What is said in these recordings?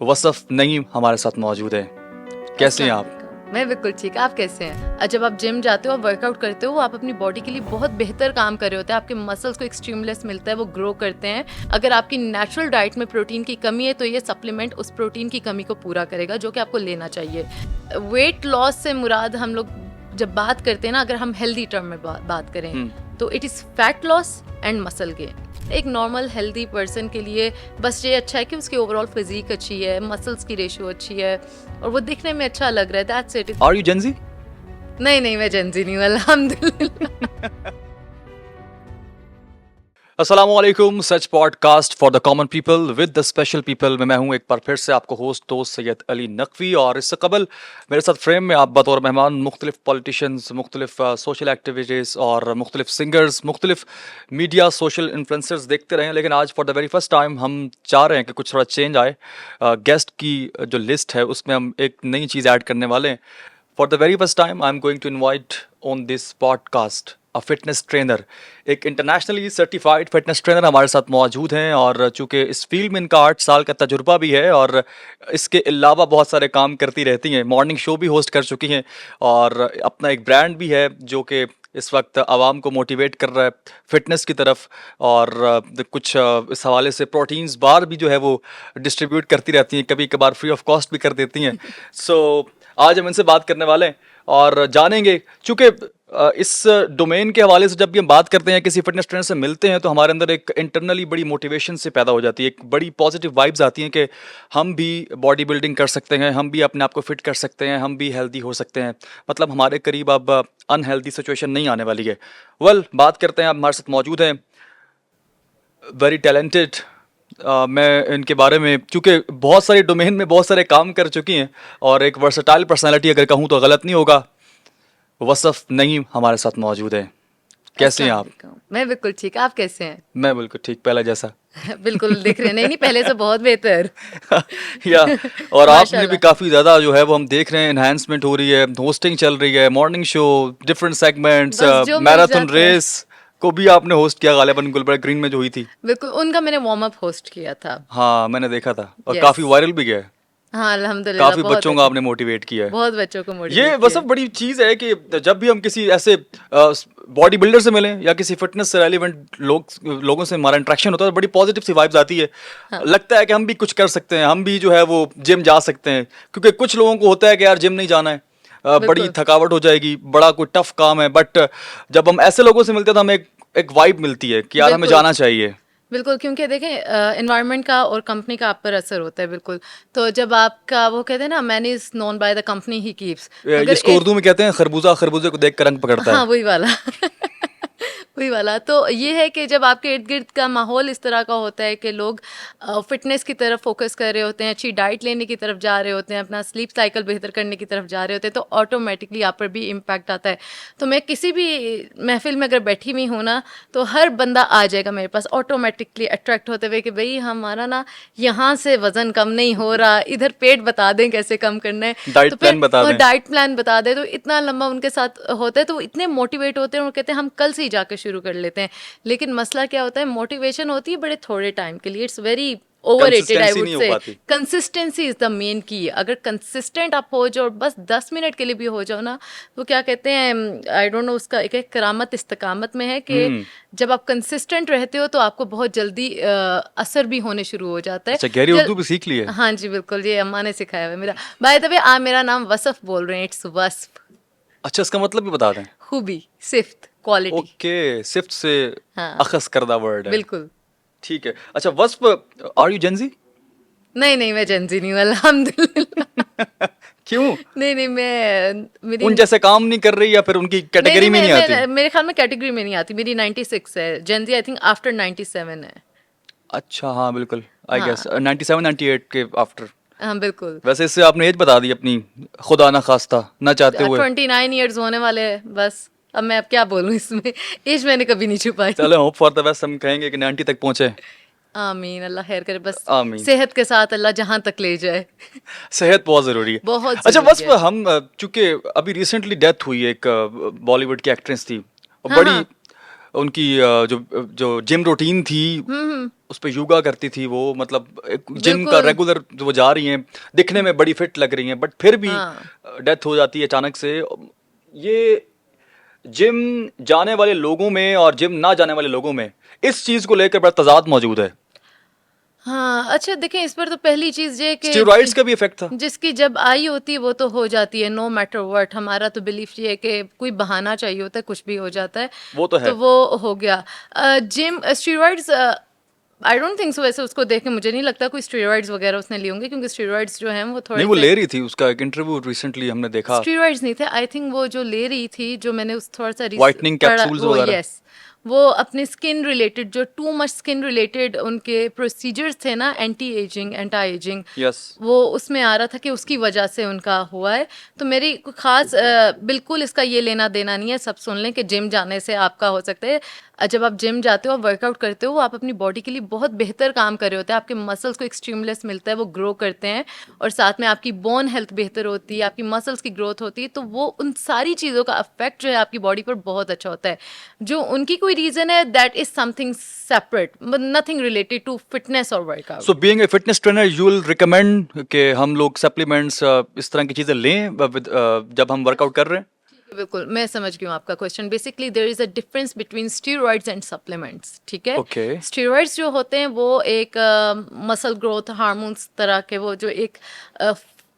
वसफ नईम हमारे साथ मौजूद है। कैसे हैं आप? मैं बिल्कुल ठीक। आप कैसे हैं? जब आप जिम जाते हो और वर्कआउट करते हो, आप अपनी बॉडी के लिए बहुत बेहतर काम कर रहे होते हैं। आपके मसल्स को एक स्टिमुलस मिलता है, वो ग्रो करते हैं। अगर आपकी नेचुरल डाइट में प्रोटीन की कमी है तो ये सप्लीमेंट उस प्रोटीन की कमी को पूरा करेगा, जो कि आपको लेना चाहिए। वेट लॉस से मुराद हम लोग जब बात करते हैं ना, अगर हम हेल्दी टर्म में बात करें तो it is fat loss and muscle gain. एक नॉर्मल हेल्दी पर्सन के लिए बस ये अच्छा है कि उसकी ओवरऑल फिजिक अच्छी है, मसल्स की रेशियो अच्छी है और वो दिखने में अच्छा लग रहा है। That's it. Are you Gen Z? नहीं, मैं जेंजी नहीं हूँ, अल्हम्दुलिल्लाह। अस्सलाम वालेकुम। Such podcast for the common people with the special people में मैं हूं एक बार फिर से आपको होस्ट दोस्त सैयद अली नकवी, और इससे कबल मेरे साथ फ्रेम में आप बतौर मेहमान मुख्तलिफ पॉलिटिशियंस, मुख्तलिफ सोशल एक्टिविटीज़ और मुख्तलिफ सिंगर्स, मुख्तलिफ मीडिया सोशल इन्फ्लुएंसर्स देखते रहे हैं। लेकिन आज for the very first time हम चाह रहे हैं कि कुछ थोड़ा चेंज आए। गेस्ट की जो लिस्ट है उसमें हम एक नई चीज़ ऐड करने वाले हैं। For the very first time I am going to invite on this podcast a fitness trainer. एक इंटरनेशनली सर्टिफाइड फिटनेस ट्रेनर हमारे साथ मौजूद हैं, और चूँकि इस फील्ड में इनका 8 साल का तजुर्बा भी है और इसके अलावा बहुत सारे काम करती रहती हैं। मॉर्निंग शो भी होस्ट कर चुकी हैं और अपना एक ब्रांड भी है जो कि इस वक्त आवाम को मोटिवेट कर रहा है फिटनेस की तरफ, और कुछ इस हवाले से प्रोटीन्स बार भी जो है वो डिस्ट्रीब्यूट करती रहती हैं, कभी कभार फ्री ऑफ कॉस्ट भी कर देती हैं। सो आज हम इनसे बात करने वाले हैं और जानेंगे, चूँकि इस डोमेन के हवाले से जब भी हम बात करते हैं, किसी फिटनेस ट्रेनर से मिलते हैं, तो हमारे अंदर एक इंटरनली बड़ी मोटिवेशन से पैदा हो जाती है, एक बड़ी पॉजिटिव वाइब्स आती हैं कि हम भी बॉडी बिल्डिंग कर सकते हैं, हम भी अपने आप को फिट कर सकते हैं, हम भी हेल्दी हो सकते हैं। मतलब हमारे करीब अब अनहेल्दी सिचुएशन नहीं आने वाली है। बात करते हैं, आप हमारे साथ मौजूद हैं, वेरी टैलेंटेड। मैं इनके बारे में, चूँकि बहुत सारे डोमेन में बहुत सारे काम कर चुकी हैं और एक वर्सटाइल पर्सनालिटी अगर कहूँ तो गलत नहीं होगा, वसफ नईम हमारे साथ मौजूद है। कैसे हैं आप? मैं बिल्कुल ठीक। आप कैसे हैं? मैं बिल्कुल ठीक, पहला जैसा। बिल्कुल दिख रहे नहीं पहले से बहुत बेहतर। या और आपने भी माशाल्लाह। काफ़ी ज़्यादा जो है वो हम देख रहे हैं एनहांसमेंट हो रही है, होस्टिंग चल रही है, मॉर्निंग शो, डिफरेंट सेगमेंट्स, बस जो मिल मैराथन जाता है। रेस को भी आपने होस्ट किया, गालिबन गुलबर्ग ग्रीन में जो हुई थी। बिल्कुल, उनका मैंने वार्म अप होस्ट किया था। हाँ, मैंने देखा था और यस। काफ़ी वायरल भी गया है। हाँ, अल्हम्दुलिल्लाह काफ़ी बहुत बच्चों को अच्छा। आपने मोटिवेट किया है। बहुत बच्चों को ये मोटिवेट बस किया। अब बड़ी चीज़ है कि जब भी हम किसी ऐसे बॉडी बिल्डर से मिलें या किसी फिटनेस से रेलिवेंट लोगों से हमारा इंटरेक्शन होता है, तो बड़ी पॉजिटिव सी वाइब्स आती है। हाँ, लगता है कि हम भी कुछ कर सकते हैं, हम भी जो है वो जिम जा सकते हैं, क्योंकि कुछ लोगों को होता है कि यार जिम नहीं जाना है, बड़ी बिल्कुल, थकावट हो जाएगी, बड़ा कोई टफ काम है। बट जब हम ऐसे लोगों से मिलते हैं तो हमें एक वाइब मिलती है कि यार हमें बिल्कुल, जाना चाहिए। बिल्कुल, क्योंकि देखें एनवायरनमेंट का और कंपनी का आप पर असर होता है बिल्कुल। तो जब आपका वो कहते हैं ना, man is known by the company he keeps. तो अगर इसको एक उर्दू में कहते हैं खरबूजा खरबूजे को देख कर रंग पकड़ता हाँ, है। वही वाला। वही वाला। तो ये है कि जब आपके इर्द-गिर्द का माहौल इस तरह का होता है कि लोग फ़िटनेस की तरफ फ़ोकस कर रहे होते हैं, अच्छी डाइट लेने की तरफ जा रहे होते हैं, अपना स्लीप साइकिल बेहतर करने की तरफ जा रहे होते हैं, तो ऑटोमेटिकली आप पर भी इम्पैक्ट आता है। तो मैं किसी भी महफ़िल में अगर बैठी हुई हूँ ना, तो हर बंदा आ जाएगा मेरे पास ऑटोमेटिकली अट्रैक्ट होते हुए कि भई हमारा ना यहाँ से वज़न कम नहीं हो रहा, इधर पेट बता दें कैसे कम करना है। तो डाइट फिर प्लान बता वो दें। डाइट प्लान बता दें, तो इतना लंबा उनके साथ होता है, तो वो इतने मोटिवेट होते हैं और कहते हैं हम कल से ही जाकर शुरू कर लेते हैं। लेकिन मसला क्या होता है, मोटिवेशन होती है बड़े थोड़े टाइम के लिए, it's very overrated I consistency would नहीं हो से। पाती। कंसिस्टेंसी इज द मेन की। अगर कंसिस्टेंट आप हो जाओ और बस 10 मिनट के लिए भी हो जाओ ना, तो क्या कहते हैं, आई डोंट नो, उसका एक करामत इस्तकामत में है कि हम्म। जब आप कंसिस्टेंट रहते हो तो आपको बहुत जल्दी असर भी होने शुरू हो जाता है। अच्छा, गहरी जल उर्दू भी सीख ली है। हाँ जी, बिल्कुल, ये अम्मा ने सिखाया हुआ है मेरा। बाय द वे, आप मेरा नाम वसफ बोल रहे हैं, इट्स वस्फ। अच्छा, इसका मतलब भी बता दें। खूबी, सिफ्त, क्वालिटी। ओके, सिफ्ट से हाँ, अखस करदा वर्ड है। बिल्कुल। ठीक है। अच्छा, वस्प, आर यू जेंजी? नहीं, मैं जेनज़ी नहीं हूँ, अल्हम्दुलिल्लाह। क्यों? नहीं, मैं मेरी उन जैसे काम नहीं कर रही या फिर उनकी कैटेगरी नहीं, में नहीं आती? मेरे ख्याल में कैटेगरी में नहीं आती। मेरी 96 है। जेनज़ी आई थिंक आफ्टर 97 है। अच्छा, हाँ बिल्कुल, आई गेस हाँ, 97 98 के आफ्टर। हाँ, बिल्कुल। वैसे इससे आपने एज बता दी अपनी, खुदा ना खास्ता, ना चाहते हुए। 29 ईयर्स होने वाले हैं बस। अब मैं अब क्या बोलूँ इसमें, एज मैंने कभी नहीं छुपाई। चलो, होप फॉर द बेस्ट, हम कहेंगे कि 90 तक पहुंचे। आमीन, अल्लाह खैर करे बस। आमीन। सेहत के साथ अल्लाह जहाँ तक ले जाए। सेहत बहुत ज़रूरी है। बहुत अच्छा ज़रूरी वस्प, है। हम चूंकि अभी रिसेंटली डेथ हुई, एक बॉलीवुड की एक्ट्रेस थी, और हाँ, बड़ी हाँ। उनकी जो जो जिम रूटीन थी उस पे योगा करती थी वो, मतलब जिम का बिल्कुल। रेगुलर जो वो जा रही हैं, दिखने में बड़ी फिट लग रही हैं, बट फिर भी हाँ। डेथ हो जाती है अचानक से। ये जिम जाने वाले लोगों में और जिम ना जाने वाले लोगों में इस चीज को लेकर बड़ा तजाद मौजूद है। हाँ, अच्छा देखें, इस पर तो पहली चीज़ ये कि स्टेरॉइड्स का भी इफेक्ट था। जिसकी जब आई होती है वो तो हो जाती है, नो मैटर व्हाट। हमारा तो बिलीफ ये है कि कोई बहाना चाहिए होता है, कुछ भी हो जाता है। वो तो है। तो वो हो गया। Gym steroids, I don't think so. वैसे उसको देख के मुझे नहीं लगता कोई स्टेरॉइड्स वगैरह उसने लिए होंगे, क्योंकि स्टेरॉइड्स जो हैं वो नहीं, थोड़े वो से ले रही थी, उसका एक इंटरव्यू रिसेंटली हमने देखा। स्टीरॉइड्स नहीं थे। आई थिंक वो जो ले रही थी, जो मैंने उस थोड़ा सा व्हाइटनिंग पढ़ा, कैप्सूल्स वो वगैरह। यस, वो अपने स्किन रिलेटेड, जो टू मच स्किन रिलेटेड उनके प्रोसीजर्स थे ना, anti ageing, anti ageing, yes. वो उसमें आ रहा था कि उसकी वजह से उनका हुआ है। तो मेरी कोई खास बिल्कुल इसका ये लेना देना नहीं है। सब सुन लें कि जिम जाने से आपका हो सकता है, जब आप जिम जाते हो, वर्कआउट करते हो, वो आप अपनी बॉडी के लिए बहुत बेहतर काम कर रहे होते हैं। आपके मसल्स को एक स्टिमुलस मिलता है, वो ग्रो करते हैं, और साथ में आपकी बोन हेल्थ बेहतर होती है, आपकी मसल्स की ग्रोथ होती है। तो वो उन सारी चीज़ों का इफेक्ट जो है आपकी बॉडी पर बहुत अच्छा होता है। जो उनकी कोई रीज़न है, that is something separate, nothing related to fitness or so workout. Being a fitness trainer you will recommend कि हम लोग सप्लीमेंट्स इस तरह की चीजें लें जब हम वर्कआउट कर रहे हैं। बिल्कुल, मैं समझ गई हूँ आपका question. Basically there is a difference between steroids and supplements, ठीक है। ओके। स्टीरॉइड्स जो होते हैं वो एक मसल ग्रोथ हार्मोन्स तरह के, वो जो एक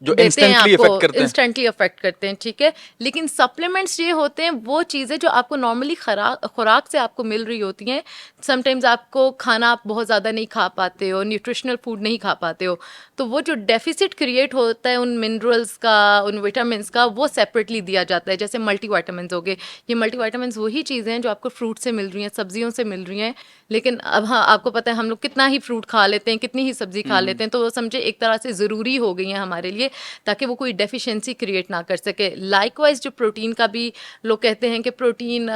जो देते हैं इंस्टेंटली आपको, इफेक्ट करते हैं। इंस्टेंटली अफेक्ट करते हैं, ठीक है। लेकिन सप्लीमेंट्स ये होते हैं वो चीज़ें जो आपको नॉर्मली खुराक से आपको मिल रही होती हैं। समटाइम्स आपको खाना आप बहुत ज़्यादा नहीं खा पाते हो, न्यूट्रिशनल फूड नहीं खा पाते हो, तो वो जो डेफिसिट क्रिएट होता है उन मिनरल्स का, उन विटामिन्स का, वो सेपरेटली दिया जाता है। जैसे मल्टीविटामिन्स हो गए, ये मल्टीविटामिन्स वही चीज़ें हैं जो आपको फ्रूट से मिल रही हैं, सब्जियों से मिल रही हैं। लेकिन अब हाँ, आपको पता है हम लोग कितना ही फ्रूट खा लेते हैं, कितनी ही सब्जी खा लेते हैं, तो वो समझे एक तरह से ज़रूरी हो गई हैं हमारे लिए, ताकि वो कोई डेफिशिएंसी क्रिएट ना कर सके। लाइकवाइज जो प्रोटीन का भी लोग कहते हैं कि प्रोटीन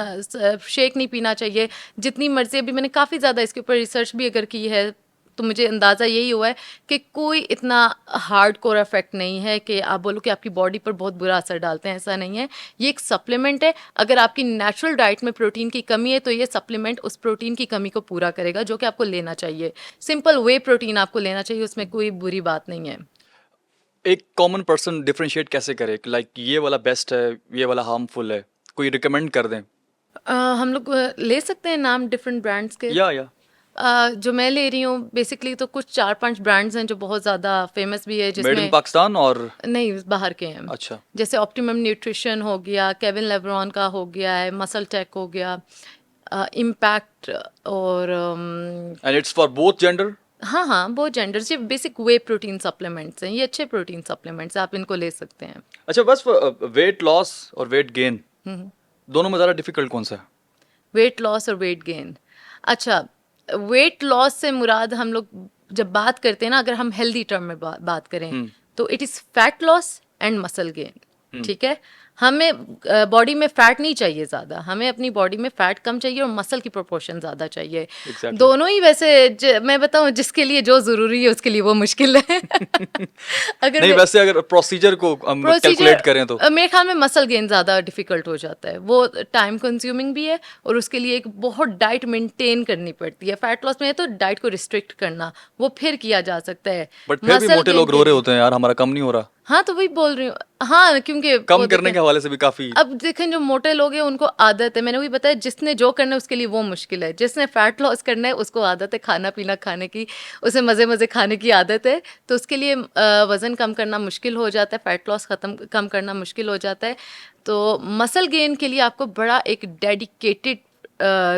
शेक नहीं पीना चाहिए जितनी मर्जी। अभी मैंने काफ़ी ज़्यादा इसके ऊपर रिसर्च भी अगर की है, तो मुझे अंदाज़ा यही हुआ है कि कोई इतना हार्ड कोर इफेक्ट नहीं है कि आप बोलो कि आपकी बॉडी पर बहुत बुरा असर डालते हैं, ऐसा नहीं है। ये एक सप्लीमेंट है। अगर आपकी नेचुरल डाइट में प्रोटीन की कमी है, तो ये सप्लीमेंट उस प्रोटीन की कमी को पूरा करेगा, जो कि आपको लेना चाहिए। सिंपल वे प्रोटीन आपको लेना चाहिए, उसमें कोई बुरी बात नहीं है। एक कॉमन पर्सन डिफरेंशिएट कैसे करे, लाइक ये वाला बेस्ट है, ये वाला हार्मफुल है, कोई रिकमेंड कर दें। हम लोग ले सकते हैं नाम डिफरेंट ब्रांड्स के। या जो मैं ले रही हूँ बेसिकली तो कुछ 4-5 ब्रांड्स हैं जो बहुत ज़्यादा फेमस भी है, मेड इन जिसमें पाकिस्तान और नहीं, बाहर के हैं। अच्छा। जैसे ऑप्टिमम न्यूट्रिशन हो गया, केविन लेब्रॉन का हो गया है, मसल टेक हो गया, इम्पैक्ट, और and it's for both gender. हाँ हाँ, वो जेंडर्स, ये बेसिक वे प्रोटीन सप्लीमेंट्स हैं, ये अच्छे प्रोटीन सप्लीमेंट्स हैं, आप इनको ले सकते हैं। अच्छा, बस वेट लॉस और वेट गेन दोनों में ज़्यादा डिफिकल्ट कौन सा है? वेट लॉस और वेट गेन, अच्छा, वेट लॉस से मुराद हम लोग जब बात करते हैं ना, अगर हम हेल्दी टर्म में बात करें, तो it is fat loss and muscle gain, ठीक है। हमें बॉडी में फैट नहीं चाहिए ज़्यादा, हमें अपनी बॉडी में फैट कम चाहिए और मसल की प्रोपोर्शन ज़्यादा चाहिए। Exactly. दोनों ही वैसे मैं बताऊं, जिसके लिए जो ज़रूरी है उसके लिए वो मुश्किल है। अगर नहीं, वैसे अगर प्रोसीजर को हम कैलकुलेट करें तो मेरे ख्याल में मसल गेन ज़्यादा डिफिकल्ट हो जाता है, वो टाइम कंज्यूमिंग भी है, और उसके लिए एक बहुत डाइट मेंटेन करनी पड़ती है। फैट लॉस में है तो डाइट को रिस्ट्रिक्ट करना, वो फिर किया जा सकता है। बट फिर भी Muscle मोटे gain लोग रो के रहे लिए- होते हैं यार, हमारा कम नहीं हो रहा। हाँ, तो वही बोल रही हूँ। हाँ, क्योंकि कम वो करने देखें- के हवाले से भी काफी। अब देखें, जो मोटे लोग हैं उनको आदत है, मैंने वही बताया, जिसने जो करना है उसके लिए वो मुश्किल है। जिसने फैट लॉस करना है उसको आदत है खाना पीना खाने की, उसे मज़े मज़े खाने की आदत है, तो उसके लिए वज़न कम करना मुश्किल हो जाता है, फैट लॉस कम करना मुश्किल हो जाता है। तो मसल गेन के लिए आपको बड़ा एक डेडिकेटेड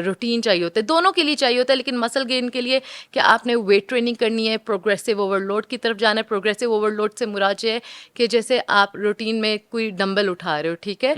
रूटीन चाहिए होता है, दोनों के लिए चाहिए होता है। लेकिन मसल गेन के लिए कि आपने वेट ट्रेनिंग करनी है, प्रोग्रेसिव ओवरलोड की तरफ जाना है। प्रोग्रेसिव ओवरलोड से मुराद ये है कि जैसे आप रूटीन में कोई डंबल उठा रहे हो, ठीक है,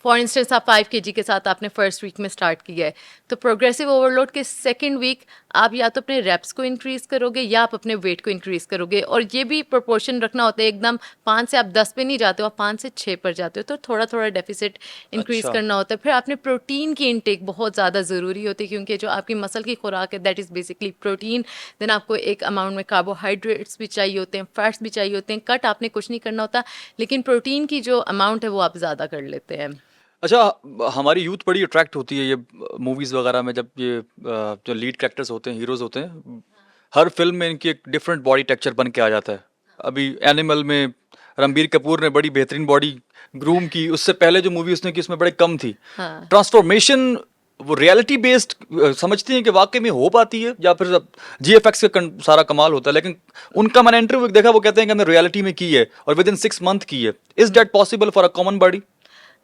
फॉर इंस्टेंस आप 5 kg के साथ आपने फर्स्ट वीक में स्टार्ट किया है, तो प्रोग्रेसिव ओवरलोड के सेकेंड वीक आप या तो अपने रेप्स को इंक्रीज़ करोगे या आप अपने वेट को इंक्रीज़ करोगे। और ये भी प्रोपोर्शन रखना होता है, एकदम 5 से आप 10 पे नहीं जाते हो, आप 5 से 6 पर जाते हो, तो थोड़ा थोड़ा डेफिसिट इंक्रीज़ अच्छा। करना होता है। फिर आपने प्रोटीन की इनटेक बहुत ज़्यादा ज़रूरी होती है, क्योंकि जो आपकी मसल की खुराक है that is basically protein. Then आपको एक अमाउंट में कार्बोहाइड्रेट्स भी चाहिए होते हैं, फैट्स भी चाहिए होते हैं। कट आपने कुछ नहीं करना होता, लेकिन प्रोटीन की जो अमाउंट है वो आप ज़्यादा कर लेते हैं। अच्छा, हमारी यूथ बड़ी अट्रैक्ट होती है ये मूवीज वगैरह में, जब ये जो लीड कैरेक्टर्स होते हैं, हीरोज होते हैं, हर फिल्म में इनकी एक डिफरेंट बॉडी टेक्सचर बन के आ जाता है। अभी एनिमल में रणबीर कपूर ने बड़ी बेहतरीन बॉडी ग्रूम की, उससे पहले जो मूवी उसने की उसमें बड़े कम थी। हाँ। ट्रांसफॉर्मेशन वो रियलिटी बेस्ड समझती हैं कि वाकई में हो पाती है, या फिर जीएफएक्स का सारा कमाल होता है? लेकिन उनका मैंने इंटरव्यू देखा, वो कहते हैं कि हमने रियलिटी में की है और विद इन 6 मंथ की है। Is that possible for a common body?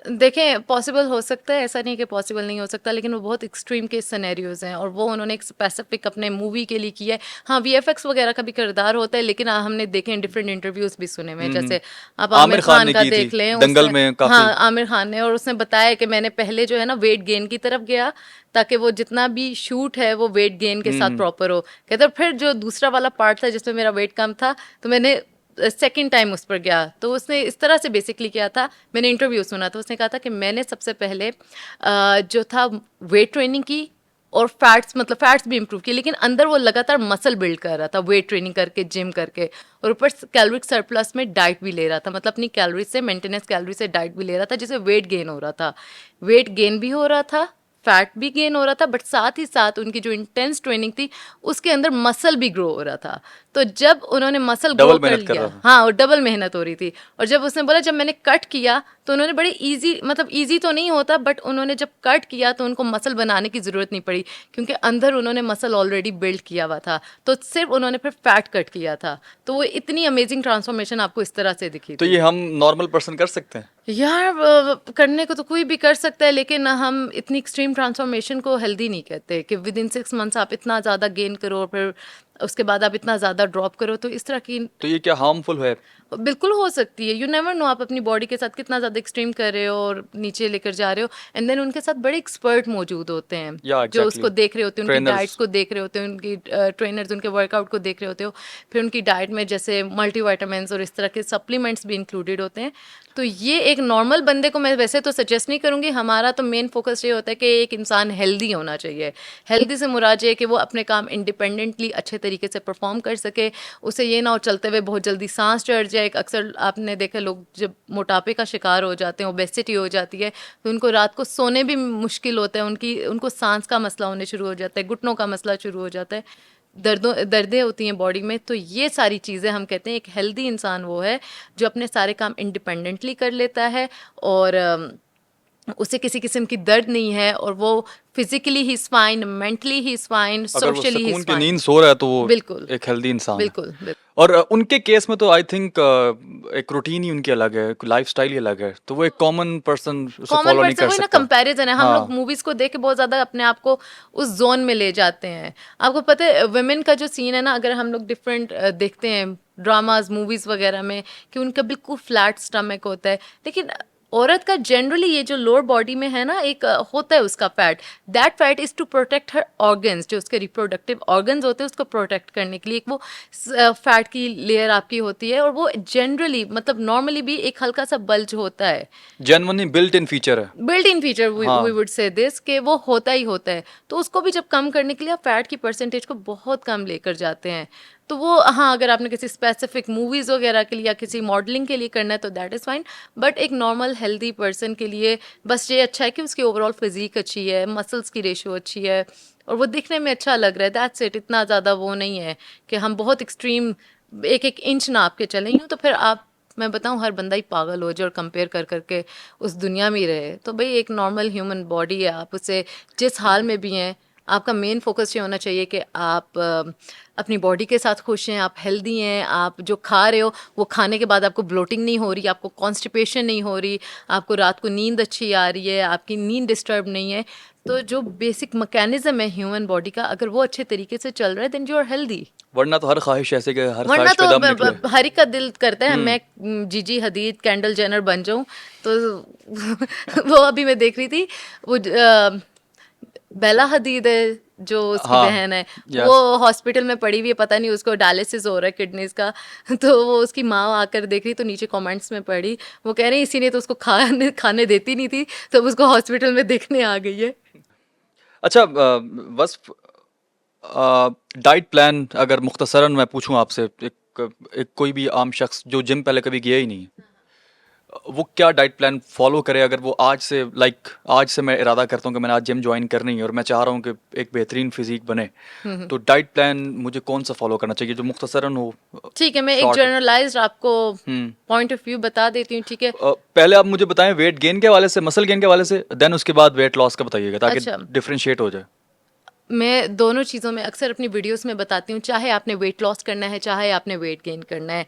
देखें, पॉसिबल हो सकता है, ऐसा नहीं कि पॉसिबल नहीं हो सकता, लेकिन वो बहुत एक्सट्रीम केस सिनेरियोज हैं और वो उन्होंने एक स्पेसिफिक अपने मूवी के लिए किया है। हाँ, वीएफएक्स वगैरह का भी किरदार होता है, लेकिन हमने देखे हैं डिफरेंट इंटरव्यूज भी सुने में, जैसे आप आमिर आमिर खान खान ने का की देख थी लें। दंगल उसने, में काफी। हाँ, आमिर खान ने, और उसने बताया कि मैंने पहले जो है ना वेट गेन की तरफ गया, ताकि वो जितना भी शूट है वो वेट गेन के साथ प्रॉपर हो। कहते फिर जो दूसरा वाला पार्ट था जिसमें मेरा वेट कम था, तो मैंने सेकंड टाइम उस पर गया। तो उसने इस तरह से बेसिकली किया था, मैंने इंटरव्यू सुना था, उसने कहा था कि मैंने सबसे पहले जो था वेट ट्रेनिंग की और फैट्स, मतलब फैट्स भी इंप्रूव की, लेकिन अंदर वो लगातार मसल बिल्ड कर रहा था वेट ट्रेनिंग करके, जिम करके, और ऊपर कैलोरिक सरप्लस में डाइट भी ले रहा था, मतलब अपनी कैलोरी से, मेंटेनेंस कैलोरी से डाइट भी ले रहा था, जिससे वेट गेन हो रहा था। वेट गेन भी हो रहा था, फैट भी गेन हो रहा था, बट साथ ही साथ उनकी जो इंटेंस ट्रेनिंग थी उसके अंदर मसल भी ग्रो हो रहा था। तो जब उन्होंने मसल ग्रो डबल कर मेहनत कर लिया, रहा था। हाँ, और डबल मेहनत हो रही थी। और जब उसने बोला जब मैंने कट किया तो उन्होंने बड़े इजी, मतलब इजी तो नहीं होता, बट उन्होंने जब कट किया तो उनको मसल बनाने की ज़रूरत नहीं पड़ी, क्योंकि अंदर उन्होंने मसल ऑलरेडी बिल्ड किया हुआ था। तो सिर्फ उन्होंने फिर फैट कट किया था। तो वो इतनी अमेजिंग ट्रांसफॉर्मेशन आपको इस तरह से दिखी तो थी। ये हम नॉर्मल पर्सन कर सकते हैं? यार, करने को तो कोई भी कर सकता है, लेकिन हम इतनी एक्सट्रीम ट्रांसफॉर्मेशन को हेल्दी नहीं कहते कि विद इन 6 मंथ्स आप इतना ज़्यादा गेन करो और फिर उसके बाद आप इतना ज़्यादा ड्रॉप करो। तो इस तरह की तो ये क्या हार्मफुल है? बिल्कुल हो सकती है। यू नेवर नो आप अपनी बॉडी के साथ कितना ज़्यादा एक्सट्रीम कर रहे हो और नीचे लेकर जा रहे हो। एंड देन उनके साथ बड़े एक्सपर्ट मौजूद होते हैं या जो एग्जैक्टली, उसको देख रहे होते हैं, उनकी ट्रेनर्स। डाइट्स को देख रहे होते हैं, उनकी ट्रेनर्स उनके वर्कआउट को देख रहे होते हो। फिर उनकी डाइट में जैसे मल्टीविटामिन्स और इस तरह के सप्लीमेंट्स भी इंक्लूडेड होते हैं। तो ये एक नॉर्मल बंदे को मैं वैसे तो सजेस्ट नहीं करूँगी। हमारा तो मेन फोकस ये होता है कि एक इंसान हेल्दी होना चाहिए। हेल्दी से मुराद ये है कि वो अपने काम इंडिपेंडेंटली अच्छे तरीके से परफॉर्म कर सके। उसे ये ना हो चलते हुए बहुत जल्दी सांस चढ़ जाए। अक्सर आपने देखा लोग जब मोटापे का शिकार हो जाते हैं, ओबेसिटी हो जाती है, तो उनको रात को सोने भी मुश्किल होता है, उनको सांस का मसला होने शुरू हो जाता है, घुटनों का मसला शुरू हो जाता है, दर्दें होती हैं बॉडी में। तो ये सारी चीज़ें हम कहते हैं एक हेल्दी इंसान वो है जो अपने सारे काम इंडिपेंडेंटली कर लेता है और उसे किसी किस्म की दर्द नहीं है, और वो physically he is fine, mentally he is fine, अगर वो सोशली ही सुकून इज की फाइन। नींद सो रहा है तो वो बिल्कुल एक हेल्दी इंसान है। बिल्कुल बिल्कुल। और उनके केस में तो आई थिंक एक रूटीन ही उनकी अलग है, लाइफस्टाइल ही अलग है, तो वो एक कॉमन पर्सन उसे कॉमन फॉलो नहीं वर्ड से कर वही ना सकता। कंपैरिजन है। हम लोग हाँ, मूवीज को देख के बहुत ज्यादा अपने आप को उस जोन में ले जाते हैं। आपको पता है वुमेन का जो सीन है ना, अगर हम लोग डिफरेंट देखते हैं ड्रामाज मूवीज वगैरह में, कि उनका बिल्कुल फ्लैट स्टमक होता है, लेकिन औरत का जनरली ये जो लोअर बॉडी में है ना एक होता है उसका fat, that fat is to protect her organs, जो उसके रिप्रोडक्टिव ऑर्गन्स होते हैं उसको प्रोटेक्ट करने के लिए एक वो फैट की लेयर आपकी होती है, और वो जनरली मतलब नॉर्मली भी एक हल्का सा बल्ज होता है। जेन्युइनली बिल्ट इन फीचर है। बिल्ट इन फीचर वी हाँ, वुड से दिस, कि वो होता ही होता है। तो उसको भी जब कम करने के लिए आप फैट की परसेंटेज को बहुत कम लेकर जाते हैं। तो वो, हाँ, अगर आपने किसी स्पेसिफिक मूवीज़ वगैरह के लिए या किसी मॉडलिंग के लिए करना है तो दैट इज़ फाइन, बट एक नॉर्मल हेल्दी पर्सन के लिए बस ये अच्छा है कि उसकी ओवरऑल फिजिक अच्छी है, मसल्स की रेशियो अच्छी है और वो दिखने में अच्छा लग रहा है, दैट्स इट। इतना ज़्यादा वो नहीं है कि हम बहुत एक्सट्रीम एक एक इंच नाप के चलें। यूँ तो फिर आप, मैं बताऊं, हर बंदा ही पागल हो जाए और कंपेयर कर करके उस दुनिया में ही रहे। तो भाई एक नॉर्मल ह्यूमन बॉडी है, आप उसे जिस हाल में भी हैं, आपका मेन फोकस ये होना चाहिए कि आप अपनी बॉडी के साथ खुश हैं, आप हेल्दी हैं, आप जो खा रहे हो वो खाने के बाद आपको ब्लोटिंग नहीं हो रही, आपको कॉन्स्टिपेशन नहीं हो रही, आपको रात को नींद अच्छी आ रही है, आपकी नींद डिस्टर्ब नहीं है। तो जो बेसिक मैकेनिज्म है ह्यूमन बॉडी का, अगर वो अच्छे तरीके से चल रहा है देन यू आर हेल्दी। वरना तो हर ख्वाहिश ऐसे कि हर वरना ख्वाहिश तो पे दम निकले। हर एक का दिल करता है मैं जीजी हदीद, कैंडल जेनर बन जाऊं। तो वो अभी मैं देख रही थी, वो बेला हदीद है जो उसकी हाँ, बहन है, यस। वो हॉस्पिटल में पड़ी हुई है, पता नहीं उसको डायलिसिस हो रहा है किडनीज का। तो वो उसकी माँ आकर देख रही, तो नीचे कमेंट्स में पड़ी, वो कह रहे हैं इसी ने तो उसको खाने देती नहीं थी, तो उसको हॉस्पिटल में देखने आ गई है। अच्छा, बस डाइट प्लान अगर मुख्तसरन मैं पूछूं आपसे, एक एक कोई भी आम शख्स जो जिम पहले कभी गया ही नहीं, वो क्या डाइट प्लान फॉलो करे अगर वो आज से आज से मैं इरादा करता हूँ कि मैंने आज जिम ज्वाइन करनी है और मैं चाह रहा हूँ कि एक बेहतरीन फिजिक बने, तो डाइट प्लान मुझे कौन सा फॉलो करना चाहिए जो मुख्तसरन हो? ठीक है, मैं एक शॉर्ट। जनरलाइज्ड आपको हम्म। पॉइंट ऑफ व्यू बता देती हूँ, ठीक है। पहले आप मुझे बताएं वेट गेन के हवाले से, मसल गेन के हवाले से, देन उसके बाद वेट लॉस का बताइएगा ताकि अच्छा, डिफरेंशिएट हो जाए। मैं दोनों चीज़ों में अक्सर अपनी वीडियोस में बताती हूँ, चाहे आपने वेट लॉस करना है चाहे आपने वेट गेन करना है,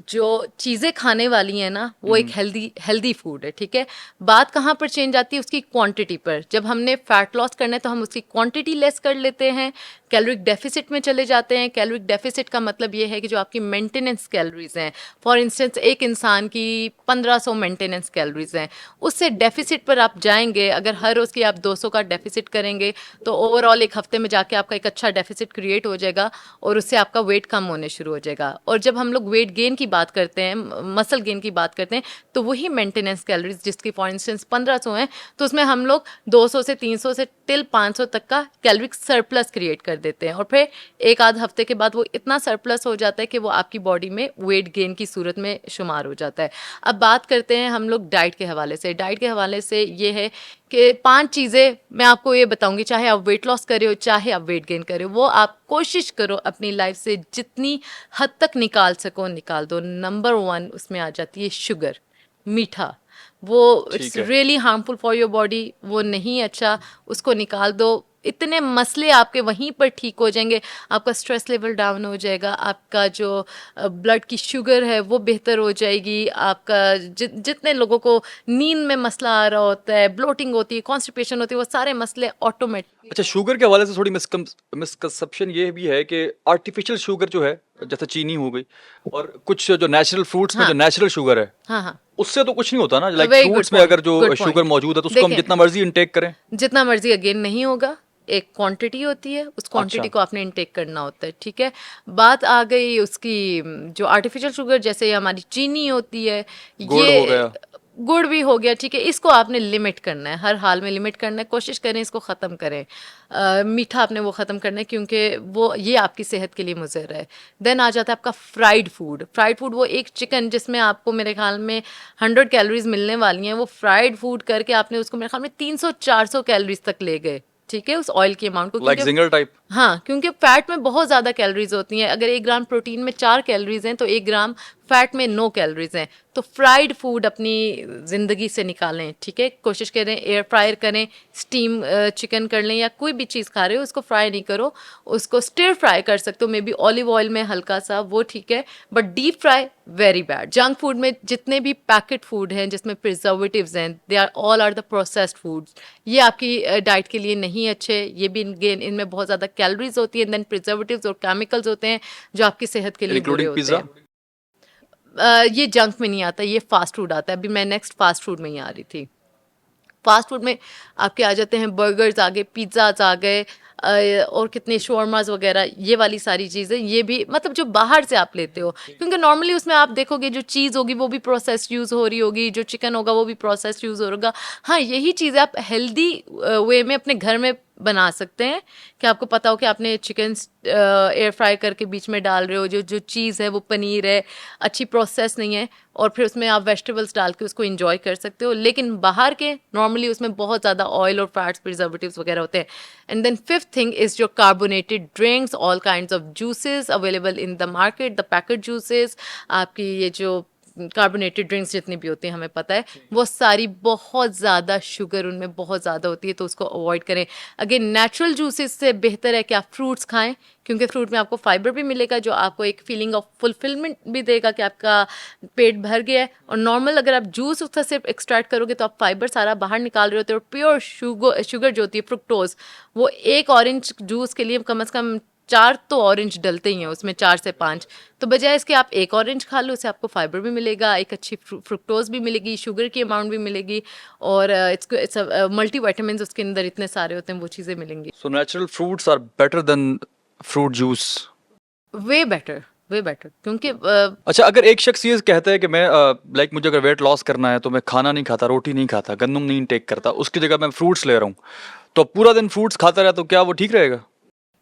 जो चीज़ें खाने वाली हैं ना वो एक हेल्दी हेल्दी फूड है, ठीक है। बात कहाँ पर चेंज आती है, उसकी क्वांटिटी पर। जब हमने फैट लॉस करना है तो हम उसकी क्वांटिटी लेस कर लेते हैं, कैलोरिक डेफिसिट में चले जाते हैं। कैलोरिक डेफिसिट का मतलब ये है कि जो आपकी मेंटेनेंस कैलोरीज हैं, फॉर इंस्टेंस एक इंसान की 1500 मेंटेनेंस कैलोरीज हैं, उससे डेफिसिट पर आप जाएंगे। अगर हर रोज़ की आप 200 का डेफिसिट करेंगे तो ओवरऑल एक हफ्ते में जाके आपका एक अच्छा डेफिसिट क्रिएट हो जाएगा और उससे आपका वेट कम होने शुरू हो जाएगा। और जब हम लोग वेट गेन की बात करते हैं, मसल गेन की बात करते हैं, तो वही मेंटेनेंस कैलोरीज जिसकी फॉर इंस्टेंस 1500 हैं, तो उसमें हम लोग 200 से 300 से टिल 500 तक का कैलोरिक सरप्लस क्रिएट कर देते हैं और फिर एक आध हफ्ते के बाद वो इतना सरप्लस हो जाता है कि वो आपकी बॉडी में वेट गेन की सूरत में शुमार हो जाता है। अब बात करते हैं हम लोग डाइट के हवाले से। डाइट के हवाले से ये है कि 5 चीज़ें मैं आपको ये बताऊंगी, चाहे आप वेट लॉस करे हो चाहे आप वेट गेन करे हो, वो आप कोशिश करो अपनी लाइफ से जितनी हद तक निकाल सको निकाल दो। नंबर 1 उसमें आ जाती है शुगर, मीठा। वो ठीक इट्स है। Really harmful for your body, वो नहीं अच्छा, उसको निकाल दो। इतने मसले आपके वहीं पर ठीक हो जाएंगे, आपका स्ट्रेस लेवल डाउन हो जाएगा, आपका जो ब्लड की शुगर है वो बेहतर हो जाएगी, आपका जितने लोगों को नींद में मसला आ रहा होता है, ब्लोटिंग होती है, कॉन्स्टिपेशन होती है, वो सारे मसले ऑटोमेटिक। अच्छा, शुगर के हवाले से थोड़ी मिसकंसेप्शन ये भी है कि आर्टिफिशियल शुगर जो है, जैसे चीनी हो गई और कुछ जो नेचुरल फ्रूट्स में जो हाँ नेचुरल शुगर है, हाँ हाँ, उससे तो कुछ नहीं होता ना। लाइक वेरी गुड फ्रूट्स में पॉइंट, अगर जो गुड शुगर पॉइंट। मौजूद है तो उसको हम देखें, जितना मर्जी इनटेक करें। जितना मर्जी अगेन नहीं होगा, एक क्वांटिटी होती है, उस अच्छा। क्वांटिटी को आपने इनटेक करना होता है, ठीक है। बात आ गई उसकी जो आर्टिफिशियल शुगर, जैसे हमारी चीनी होती है, गुड़ हो ये गया। गुड़ भी हो गया, ठीक है। इसको आपने लिमिट करना है, हर हाल में लिमिट करना है, कोशिश करें इसको ख़त्म करें। मीठा आपने वो ख़त्म करना है क्योंकि वो ये आपकी सेहत के लिए मुज़र है। देन आ जाता है आपका फ्राइड फूड। फ्राइड फूड वो एक चिकन जिसमें आपको मेरे ख्याल में 100 कैलोरीज मिलने वाली हैं, वो फ्राइड फूड करके आपने उसको मेरे ख्याल में 300-400 कैलोरीज तक ले गए, ठीक है, उस ऑयल की अमाउंट को, लाइक क्योंकि जिंगर टाइप। हाँ, क्योंकि फैट में बहुत ज़्यादा कैलोरीज होती हैं। अगर 1 ग्राम प्रोटीन में 4 कैलोरीज हैं तो 1 ग्राम फैट में 9 कैलोरीज हैं। तो फ्राइड फूड अपनी ज़िंदगी से निकालें, ठीक है। कोशिश करें एयर फ्रायर करें, स्टीम चिकन कर लें, या कोई भी चीज़ खा रहे हो उसको फ्राई नहीं करो, उसको स्टिर फ्राई कर सकते हो, मे बी ऑलिव ऑयल में हल्का सा, वो ठीक है। But deep fry very bad. Junk food में जितने भी पैकेट फूड हैं जिसमें प्रिजर्वेटिव्स हैं, they are all are the processed foods. ये आपकी डाइट के लिए नहीं अच्छे। ये भी इनमें बहुत ज़्यादा कैलोरीज होती है, देन प्रिजर्वेटिव्स और केमिकल्स होते हैं जो आपकी सेहत के लिए बुरे इंक्लूडिंग होते पिज्जा। हैं। ये जंक में नहीं आता, ये फास्ट फूड आता है। अभी मैं नेक्स्ट फास्ट फूड में ही आ रही थी। फास्ट फूड में आपके आ जाते हैं बर्गर्स आ गए, पिज़्ज़ाज आ गए, और कितने शॉर्माज वगैरह, ये वाली सारी चीज़ें। ये भी मतलब जो बाहर से आप लेते हो, क्योंकि नॉर्मली उसमें आप देखोगे जो चीज़ होगी वो भी प्रोसेस यूज़ हो रही होगी, जो चिकन होगा वो भी प्रोसेस यूज़ होगा। हाँ, यही चीज़ें आप हेल्दी वे में अपने घर में बना सकते हैं कि आपको पता हो कि आपने चिकन एयर फ्राई करके बीच में डाल रहे हो, जो जो चीज़ है वो पनीर है, अच्छी प्रोसेस नहीं है, और फिर उसमें आप वेजिटेबल्स डाल के उसको इंजॉय कर सकते हो। लेकिन बाहर के नॉर्मली उसमें बहुत ज़्यादा ऑयल और फैट्स, प्रिजर्वेटिव्स वगैरह होते हैं। And then fifth thing is जो carbonated drinks, all kinds of juices available in the market, the packet juices. आपकी ये जो कार्बोनेटेड ड्रिंक्स जितनी भी होती हैं हमें पता है वो सारी बहुत ज़्यादा शुगर उनमें बहुत ज़्यादा होती है, तो उसको अवॉइड करें। अगेन नेचुरल जूसेस से बेहतर है कि आप फ्रूट्स खाएं, क्योंकि फ्रूट में आपको फाइबर भी मिलेगा जो आपको एक फीलिंग ऑफ फुलफिलमेंट भी देगा कि आपका पेट भर गया है। और नॉर्मल अगर आप जूस उसका सिर्फ एक्सट्रैक्ट करोगे तो आप फाइबर सारा बाहर निकाल रहे होते हो। और प्योर शुगर जो होती है, फ्रुक्टोज, वो एक ऑरेंज जूस के लिए कम से कम 4 तो ऑरेंज डलते ही हैं उसमें, 4 से 5। तो बजाय इसके आप एक ऑरेंज खा लो, उससे आपको फाइबर भी मिलेगा, एक अच्छी फ्रुक्टोज भी मिलेगी, शुगर की अमाउंट भी मिलेगी, और इट्स मल्टी विटामिन उसके अंदर इतने सारे होते हैं, वो चीज़ें मिलेंगी। So natural fruits are better than fruit juice. Way better, way better, क्योंकि अच्छा, अगर एक शख्स ये कहता है कि मैं मुझे अगर वेट लॉस करना है तो मैं खाना नहीं खाता, रोटी नहीं खाता, गंदम नहीं टेक करता, उसकी जगह मैं फ्रूट्स ले रहा हूँ, तो पूरा दिन फ्रूट्स खाता रहा तो क्या वो ठीक रहेगा?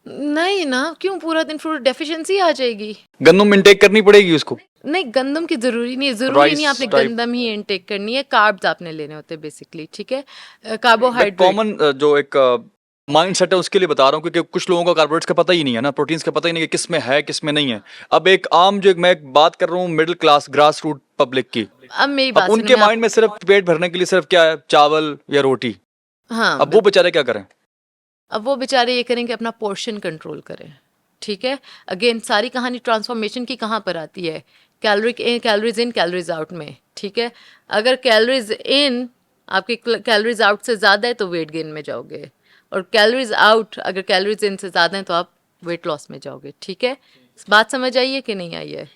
नहीं ना, क्यों पूरा दिन फ्रूट डेफिशिएंसी आ जाएगी। गंदम इनटेक करनी पड़ेगी उसको। नहीं, गंदम की जरूरी नहीं है, जरूरी नहीं Rice आपने type? गंदम ही इनटेक करनी है, कार्ब्स आपने लेने होते हैं बेसिकली, ठीक है, कार्बोहाइड्रेट। कॉमन जो एक माइंड सेट है उसके लिए बता रहा हूँ, क्योंकि कुछ लोगों का कार्बोहाइड्रेट्स का पता ही नहीं है ना, प्रोटीन्स का पता ही नहीं कि किस में है किस में नहीं है। अब एक आम जो मैं बात कर रहा हूँ middle class grass root public की, अब मेरी अब बात सुनो, उनके मैं माइंड में सिर्फ पेट भरने के लिए सिर्फ क्या है, चावल या रोटी। हाँ, अब वो बेचारे क्या करें? अब वो बेचारे ये करें कि अपना पोर्शन कंट्रोल करें, ठीक है। अगेन सारी कहानी ट्रांसफॉर्मेशन की कहाँ पर आती है, कैलोरीज इन कैलोरीज आउट में, ठीक है। अगर कैलोरीज इन आपकी कैलोरीज आउट से ज़्यादा है तो वेट गेन में जाओगे, और कैलोरीज आउट अगर कैलोरीज इन से ज़्यादा है तो आप वेट लॉस में जाओगे, ठीक है। बात समझ आई है कि नहीं आई है?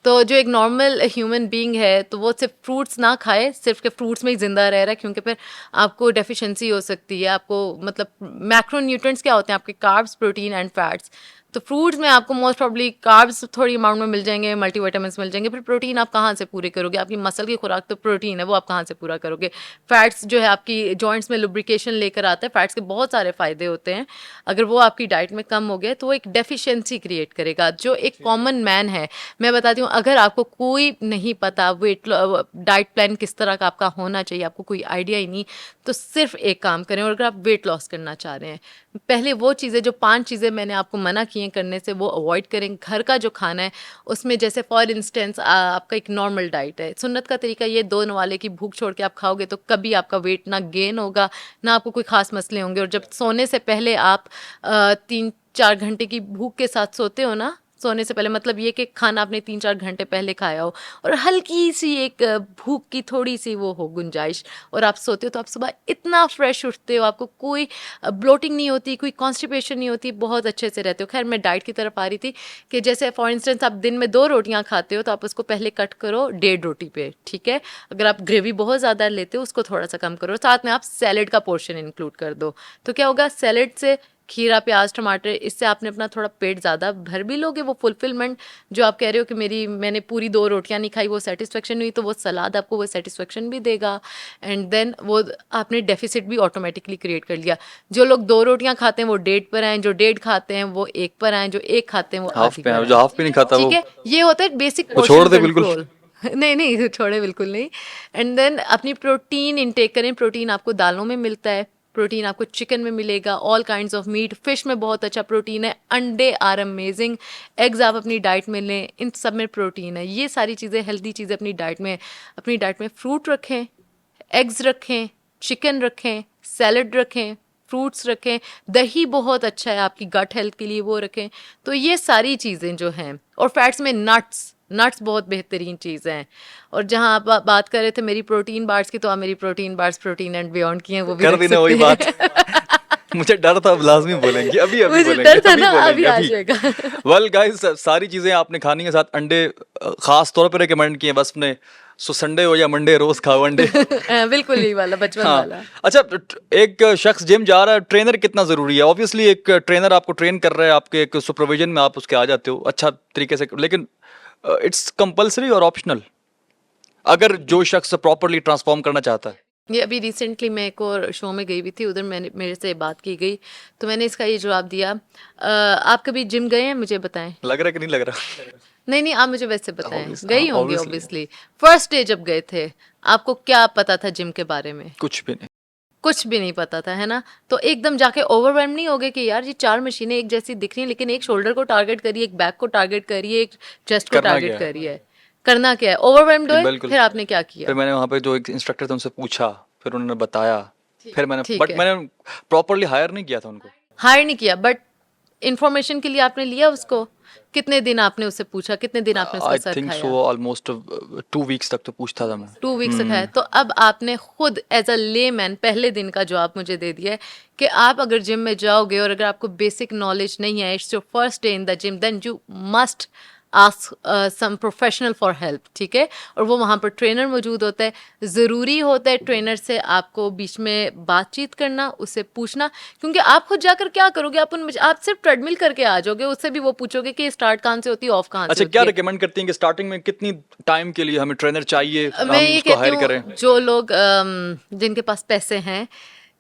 तो जो एक नॉर्मल ह्यूमन बीइंग है तो वो सिर्फ फ्रूट्स ना खाए, सिर्फ के फ्रूट्स में ही जिंदा रह रहा है, क्योंकि फिर आपको डेफिशिएंसी हो सकती है, आपको मतलब मैक्रो न्यूट्रिएंट्स क्या होते हैं आपके, कार्ब्स, प्रोटीन एंड फैट्स। तो फ्रूट्स में आपको मोस्ट प्रॉब्ली कार्ब्स थोड़ी अमाउंट में मिल जाएंगे, मल्टीविटामिन्स मिल जाएंगे, फिर प्रोटीन आप कहाँ से पूरे करोगे? आपकी मसल की खुराक तो प्रोटीन है, वो आप कहाँ से पूरा करोगे? फैट्स जो है आपकी जॉइंट्स में लुब्रिकेशन लेकर आता है, फैट्स के बहुत सारे फायदे होते हैं, अगर वो आपकी डाइट में कम हो गए तो वो एक डेफिशिएंसी क्रिएट करेगा। जो एक कॉमन मैन है, मैं बताती हूँ, अगर आपको कोई नहीं पता वेट डाइट प्लान किस तरह का आपका होना चाहिए, आपको कोई आइडिया ही नहीं, तो सिर्फ एक काम करें, और अगर आप वेट लॉस करना चाह रहे हैं, पहले वो चीज़ें जो 5 चीज़ें मैंने आपको मना की हैं करने से वो अवॉइड करें। घर का जो खाना है उसमें, जैसे फॉर इंस्टेंस आपका एक नॉर्मल डाइट है, सुन्नत का तरीका ये 2 नवाले की भूख छोड़ के आप खाओगे तो कभी आपका वेट ना गेन होगा, ना आपको कोई खास मसले होंगे। और जब सोने से पहले आप 3-4 घंटे की भूख के साथ सोते हो ना, सोने से पहले मतलब ये कि खाना आपने 3-4 घंटे पहले खाया हो और हल्की सी एक भूख की थोड़ी सी वो हो गुंजाइश, और आप सोते हो तो आप सुबह इतना फ्रेश उठते हो, आपको कोई ब्लोटिंग नहीं होती, कोई कॉन्स्टिपेशन नहीं होती, बहुत अच्छे से रहते हो। खैर मैं डाइट की तरफ आ रही थी कि जैसे फॉर इंस्टेंस आप दिन में 2 रोटियां खाते हो तो आप उसको पहले कट करो 1.5 रोटी पे, ठीक है। अगर आप ग्रेवी बहुत ज़्यादा लेते हो उसको थोड़ा सा कम करो, साथ में आप सैलेड का पोर्शन इंक्लूड कर दो, तो क्या होगा, सैलेड से खीरा, प्याज, टमाटर, इससे आपने अपना थोड़ा पेट ज़्यादा भर भी लोगे। वो फुलफिलमेंट जो आप कह रहे हो कि मैंने पूरी 2 रोटियां नहीं खाई, वो सेटिस्फेक्शन हुई, तो वो सलाद आपको वो सेटिस्फेक्शन भी देगा, एंड देन वो आपने डेफिसिट भी ऑटोमेटिकली क्रिएट कर लिया। जो लोग 2 रोटियां खाते हैं वो 1.5 पर आए, जो 1.5 खाते हैं वो 1 पर आए, जो 1 खाते हैं वो हाफ आधी पे पर है, आए, जो हाफ पे नहीं खाता ठीक वो है। ये होता है बेसिक वो छोड़ पोर्शन दे बिल्कुल। कंट्रोल। नहीं नहीं, छोड़े बिल्कुल नहीं। एंड देन अपनी प्रोटीन इंटेक करें। प्रोटीन आपको दालों में मिलता है, प्रोटीन आपको चिकन में मिलेगा, all kinds of meat, fish में बहुत अच्छा प्रोटीन है, अंडे आर अमेजिंग, एग्स आप अपनी डाइट में लें, इन सब में प्रोटीन है। ये सारी चीज़ें हेल्दी चीज़ें अपनी डाइट में फ्रूट रखें, एग्स रखें, चिकन रखें, सैलड रखें, फ्रूट्स रखें, दही बहुत अच्छा है आपकी गट हेल्थ के लिए, वो रखें। तो ये सारी चीज़ें जो हैं, और फैट्स में नट्स, नट्स बहुत बेहतरीन चीज़ हैं। और जहाँ आप बात कर रहे थे मेरी प्रोटीन बार्स की, तो आप मेरी protein bars protein and beyond की हैं, वो भी कर रख देना वही सकते बात। हैं। मुझे डर था अब लाजमी बोलेंगे, अभी अभी मुझे बोलेंगे, डर था अभी ना, अभी बोलेंगे आ अभी। जाएगा। वेल गाइस, सारी चीजें आपने खानी है, साथ अंडे खास तौर पे रिकमेंड किए बस अपने, सो संडे हो या मंडे रोज खाओ अंडे। बिल्कुल यही वाला बचपन हाँ। वाला। अच्छा, एक शख्स जिम जा रहा है, ट्रेनर कितना जरूरी है? ऑब्वियसली एक ट्रेनर आपको ट्रेन कर रहा है, आपके एक सुपरविजन में आप उसके आ जाते हो अच्छा तरीके से, लेकिन इट्स कंपलसरी और ऑप्शनल अगर जो शख्स प्रॉपरली ट्रांसफॉर्म करना चाहता है? ये अभी रिसेंटली मैं एक और शो में गई हुई थी, उधर मेरे से बात की गई, तो मैंने इसका ये जवाब दिया। आप कभी जिम गए हैं, मुझे बताएं। लग रहा है कि नहीं लग रहा? नहीं नहीं, आप मुझे वैसे बताएं, हाँ, गई होंगी ऑब्वियसली ऑब्वियसली। फर्स्ट डे जब गए थे, आपको क्या पता था जिम के बारे में? कुछ भी नहीं। कुछ भी नहीं पता था, है ना। तो एकदम जाके ओवरवेल्म नहीं हो गए कि यार ये 4 मशीनें एक जैसी दिख रही हैं, लेकिन एक शोल्डर को टारगेट करिए, एक बैक को टारगेट करिए, एक चेस्ट को करना क्या टारगेट है? करिए, करना क्या है? ओवरवेल्म्ड हुए, बिल्कुल। फिर आपने क्या फिर किया? मैंने वहाँ पे जो एक इंस्ट्रक्टर थे उनसे पूछा, फिर उन्होंने बताया, फिर मैंने, ठीक बट है, मैंने प्रॉपरली हायर नहीं किया था उनको। हायर नहीं किया, बट इंफॉर्मेशन के लिए आपने लिया उसको। कितने दिन आपने उससे पूछा, कितने दिन आपने उसका आई सर थिंक सो खाया? ऑलमोस्ट 2 वीक्स तक तो पूछता था मैं। 2 वीक्स तक है। तो अब आपने खुद एज अ लेमैन पहले दिन का जवाब मुझे दे दिया है कि आप अगर जिम में जाओगे और अगर आपको बेसिक नॉलेज नहीं है, it's your first day in the gym, then you must ask some professional for help, ठीक है। और वो वहाँ पर ट्रेनर मौजूद होता है। ज़रूरी होता है ट्रेनर से आपको बीच में बातचीत करना, उससे पूछना, क्योंकि आप खुद जाकर क्या करोगे, आप सिर्फ ट्रेडमिल करके आ जाओगे, उससे भी वो पूछोगे कि स्टार्ट कहाँ से होती है, ऑफ कहाँ से अच्छा, होती क्या है। रिकमेंड करती हैं कि स्टार्टिंग में कितनी टाइम के लिए हमें ट्रेनर चाहिए, मैं हम ये उसको कहती हायर करें? हूँ जो लोग जिनके पास पैसे हैं,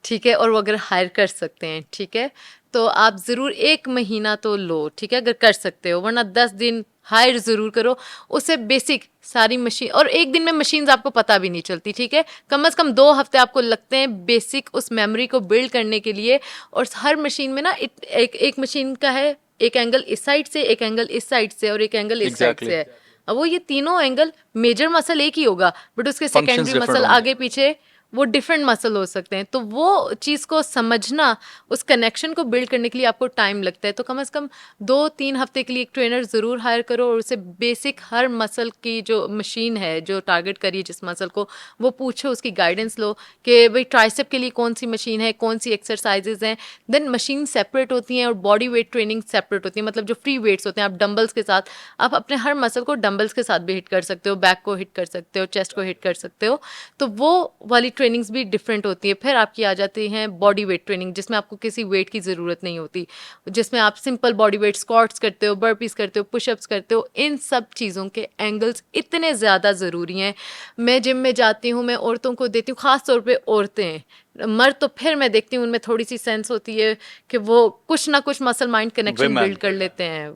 ठीक है, और वो अगर हायर कर सकते हैं, ठीक है, तो आप ज़रूर 1 महीना तो लो, ठीक है, अगर कर सकते हो, वरना 10 दिन हायर ज़रूर करो। उससे बेसिक सारी मशीन, और 1 दिन में मशीन्स आपको पता भी नहीं चलती, ठीक है, कम से कम 2 हफ्ते आपको लगते हैं बेसिक उस मेमोरी को बिल्ड करने के लिए। और हर मशीन में ना एक मशीन का है, एक एंगल इस साइड से, एक एंगल इस साइड से और एक एंगल इस साइड एग्जैक्टली से है। अब वो ये तीनों एंगल, मेजर मसल एक ही होगा बट उसके फंक्शंस सेकेंडरी डिफरेंट मसल होंगे। आगे पीछे वो डिफरेंट मसल हो सकते हैं। तो वो चीज़ को समझना, उस कनेक्शन को बिल्ड करने के लिए आपको टाइम लगता है। तो कम से कम 2-3 हफ्ते के लिए एक ट्रेनर ज़रूर हायर करो और उसे बेसिक हर मसल की जो मशीन है जो टारगेट करिए जिस मसल को, वो पूछो, उसकी गाइडेंस लो कि भाई ट्राइसेप के लिए कौन सी मशीन है, कौन सी एक्सरसाइजेज हैं। देन मशीन सेपरेट होती हैं और बॉडी वेट ट्रेनिंग सेपरेट होती है। मतलब जो फ्री वेट्स होते हैं, आप डंबल्स के साथ, आप अपने हर मसल को डंबल्स के साथ भी हिट कर सकते हो, बैक को हिट कर सकते हो, चेस्ट को हिट कर सकते हो। तो वो वाली ट्रेनिंग्स भी डिफरेंट होती है। फिर आपकी आ जाती हैं बॉडी वेट ट्रेनिंग, जिसमें आपको किसी वेट की ज़रूरत नहीं होती, जिसमें आप सिंपल बॉडी वेट स्क्वाट्स करते हो, बर्पीज करते हो, पुशअप्स करते हो। इन सब चीज़ों के एंगल्स इतने ज़्यादा ज़रूरी हैं। मैं जिम में जाती हूँ, मैं औरतों को देती हूँ, ख़ास तौर पे औरतें, मर्द तो फिर मैं देखती हूँ उनमें थोड़ी सी सेंस होती है कि वो कुछ ना कुछ muscle mind connection women build कर लेते हैं।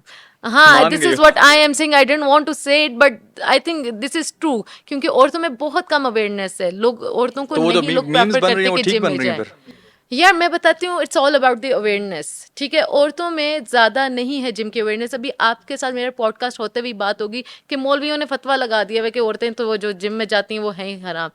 हाँ, man this guy is what I am saying, I don't want to say it but I think this is true. क्योंकि औरतों में बहुत कम अवेयरनेस है, लोग औरतों को तो वो जो नहीं लोग मीम्स प्रेफर बन रही करते हैं वो कि ठीक जिम बन में रही हैं जाएं। फिर। यार मैं बताती हूँ, it's all about the awareness, ठीक है, औरतों में ज़्यादा नहीं है जिम की अवेयरनेस। अभी आपके साथ मेरा पॉडकास्ट होते हुए बात होगी कि मौलवियों ने फतवा लगा दिया है कि औरतें तो वो जो जिम में जाती हैं वो हैं ही हराम।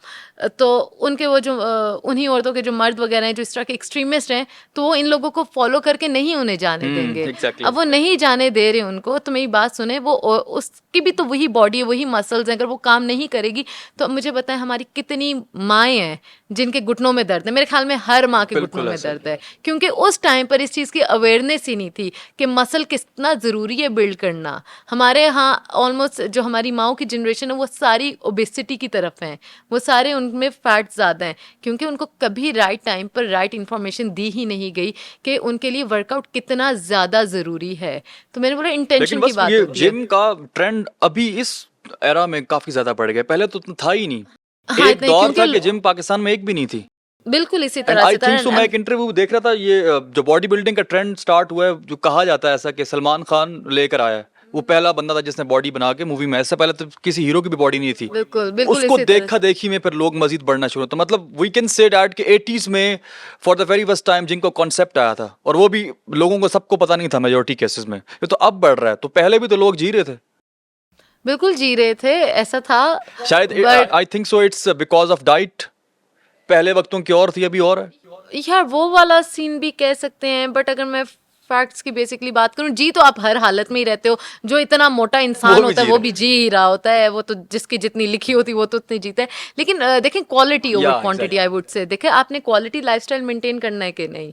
तो उनके वो जो उन्हीं औरतों के जो मर्द वगैरह हैं जो इस तरह के एक्सट्रीमिस्ट हैं, तो वो इन लोगों को फॉलो करके नहीं उन्हें जाने देंगे। एग्जैक्टली अब वो नहीं जाने दे रहे उनको, तो मेरी बात सुने, वो उसकी भी तो वही बॉडी है, वही मसल्स हैं, अगर वो काम नहीं करेगी तो अब मुझे बताएं हमारी कितनी माएँ हैं जिनके घुटनों में दर्द है। मेरे ख्याल में हर माँ के घुटनों बिल्कुल में ऐसा ही दर्द है, क्योंकि उस टाइम पर इस चीज़ की अवेयरनेस ही नहीं थी कि मसल कितना ज़रूरी है बिल्ड करना। हमारे यहाँ ऑलमोस्ट जो हमारी माओ की जनरेशन है वो सारी ओबेसिटी की तरफ हैं, वो सारे उनमें फैट ज़्यादा हैं, क्योंकि उनको कभी राइट टाइम पर राइट इन्फॉर्मेशन दी ही नहीं गई कि उनके लिए वर्कआउट कितना ज़्यादा ज़रूरी है। तो मैंने बोला लेकिन इंटेंशन की बस बात ये होती है। जिम का ट्रेंड अभी इस एरा में काफी ज्यादा बढ़ गया, पहले तो था ही नहीं। हाँ, एक इतना ही, दौर क्योंकि था कि जिम पाकिस्तान में एक भी नहीं थी। बिल्कुल इसी एंड तरह आई से था। थिंक सो, मैं एक इंटरव्यू देख रहा था, ये जो बॉडी बिल्डिंग का ट्रेंड स्टार्ट हुआ है, जो कहा जाता है ऐसा कि सलमान खान लेकर आया है, वो पहला बंदा था जिसने बॉडी बना के मूवी में, इससे पहले तो किसी हीरो की भी बॉडी नहीं थी। बिल्कुल बिल्कुल उसको इसी तरह देखा से। देखी में फिर लोग मजीद बढ़ना शुरू, तो मतलब वी कैन से डैट कि 80s में for the very first time जिनको कॉन्सेप्ट आया था, और वो भी लोगों को सबको पता नहीं था मेजोरिटी केसेस में। ये तो अब बढ़ रहा है, तो पहले भी तो लोग जी रहे थे बिल्कुल जी रहे थे, ऐसा था। शायद। But I think so it's because of diet. पहले वक्तों की और थी, अभी और है। यार वो वाला सीन भी कह सकते हैं, बट अगर मैं फैक्ट्स की बेसिकली बात करूं, जी तो आप हर हालत में ही रहते हो। जो इतना मोटा इंसान वो भी होता है जी वो रहे भी जी ही रहा होता है, वो तो जिसकी जितनी लिखी होती वो तो उतनी जीता है। लेकिन देखें, क्वालिटी ओवर या quantity exactly. I would say, देखें आपने क्वालिटी लाइफस्टाइल मेंटेन करना है कि नहीं,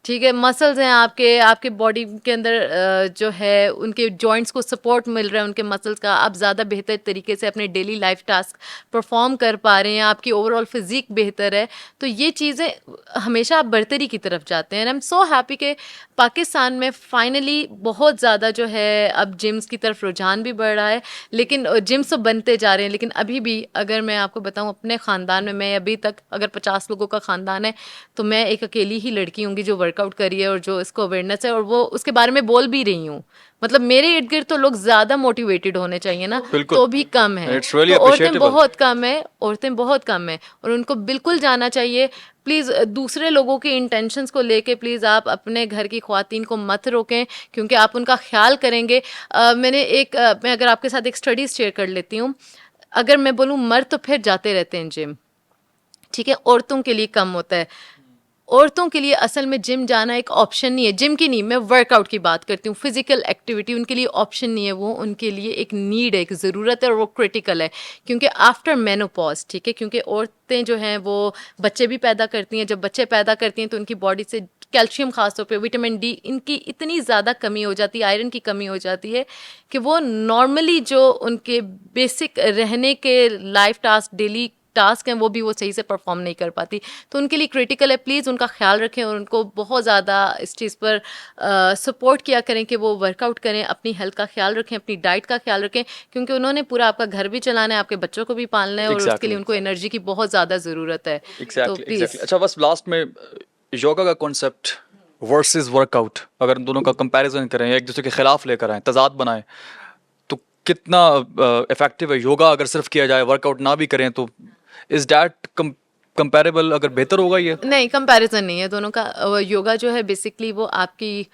ठीक है, मसल्स हैं आपके आपके बॉडी के अंदर, जो है उनके जॉइंट्स को सपोर्ट मिल रहा है उनके मसल्स का, आप ज़्यादा बेहतर तरीके से अपने डेली लाइफ टास्क परफॉर्म कर पा रहे हैं, आपकी ओवरऑल फिजिक बेहतर है, तो ये चीज़ें हमेशा आप बढ़तरी की तरफ जाते हैं। And I am so happy कि पाकिस्तान में फाइनली बहुत ज़्यादा जो है अब जिम्स की तरफ रुझान भी बढ़ रहा है। लेकिन जिम्स तो बनते जा रहे हैं, लेकिन अभी भी अगर मैं आपको बताऊं अपने ख़ानदान में, मैं अभी तक अगर 50 लोगों का ख़ानदान है तो मैं एक अकेली ही लड़की होंगी जो वर्कआउट करी है और जो इसको अवेयरनेस है और वो उसके बारे में बोल भी रही हूँ। मतलब मेरे इर्द गिर्द तो लोग ज़्यादा मोटिवेटेड होने चाहिए ना, बिल्कुल, तो भी कम है। इट्स रियली तो औरतें अप्रिशिएटेबल। बहुत कम है, औरतें बहुत कम है, और उनको बिल्कुल जाना चाहिए। प्लीज़ दूसरे लोगों के इंटेंशंस को लेके प्लीज़ आप अपने घर की ख्वातीन को मत रोकें, क्योंकि आप उनका ख्याल करेंगे। मैं अगर आपके साथ एक स्टडीज शेयर कर लेती हूँ। अगर मैं बोलूँ, मर्द तो फिर जाते रहते हैं जिम, ठीक है, औरतों के लिए कम होता है। औरतों के लिए असल में जिम जाना एक ऑप्शन नहीं है, जिम की नहीं, मैं वर्कआउट की बात करती हूँ, फिजिकल एक्टिविटी उनके लिए ऑप्शन नहीं है, वो उनके लिए एक नीड है, एक ज़रूरत है, और वो क्रिटिकल है। क्योंकि आफ्टर मेनोपॉज, ठीक है, क्योंकि औरतें जो हैं वो बच्चे भी पैदा करती हैं, जब बच्चे पैदा करती हैं तो उनकी बॉडी से कैल्शियम, खासतौर पे विटामिन डी, इनकी इतनी ज़्यादा कमी हो जाती है, आयरन की कमी हो जाती है कि वो नॉर्मली जो उनके बेसिक रहने के लाइफ टास्क, डेली टास्क हैं, वो भी वो सही से परफॉर्म नहीं कर पाती। तो उनके लिए क्रिटिकल है, प्लीज़ उनका ख्याल रखें और उनको बहुत ज़्यादा इस चीज़ पर सपोर्ट किया करें कि वो वर्कआउट करें, अपनी हेल्थ का ख्याल रखें, अपनी डाइट का ख्याल रखें, क्योंकि उन्होंने पूरा आपका घर भी चलाना है, आपके बच्चों को भी पालना है, और उसके लिए एग्जैक्टली उनको एनर्जी की बहुत ज़्यादा ज़रूरत है। तो एग्जैक्टली प्लीज़। एग्जैक्टली। अच्छा, बस लास्ट में योगा का कॉन्सेप्ट वर्सेस वर्कआउट, अगर इन दोनों का कंपैरिजन करें, एक दूसरे के खिलाफ लेकर आए, तजाद बनाएं, तो कितना इफेक्टिव है योगा अगर सिर्फ किया जाए, वर्कआउट ना भी करें तो? Is that comparable? अगर बेहतर होगा ये? नहीं, कंपैरिजन नहीं है दोनों का। योगा जो है बेसिकली वो आपकी